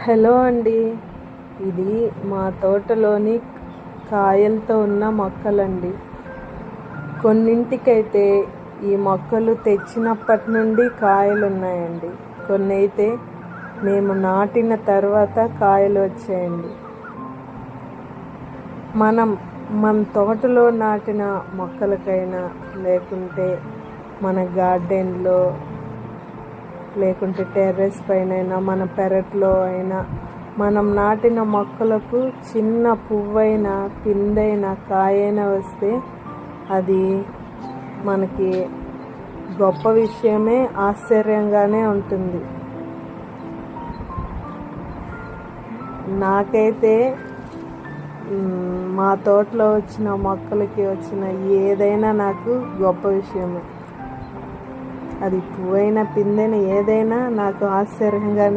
Hello అండి. ఇది మా తోటలోని కాయలతో ఉన్న మొక్కలండి. కొన్నింటికైతే ఈ మొక్కలు తెచ్చినప్పటి నుండి కాయలు ఉన్నాయండి. కొన్ని అయితే మేము నాటిన తర్వాత కాయలు వచ్చాయండి. మన తోటలో నాటిన మొక్కలకైనా, లేకుంటే మన గార్డెన్లో, లేకుంటే టెర్రస్ పైన, మన పెరట్లో అయినా మనం నాటిన మొక్కలకు చిన్న పువ్వైనా, పిందైనా, కాయైనా వస్తే అది మనకి గొప్ప విషయమే, ఆశ్చర్యంగానే ఉంటుంది. నాకైతే మా తోటలో వచ్చిన మొక్కలకి వచ్చిన ఏదైనా నాకు గొప్ప విషయమే. అది పువ్వైనా, పిందైనా, ఏదైనా నాకు ఆశ్చర్యంగానే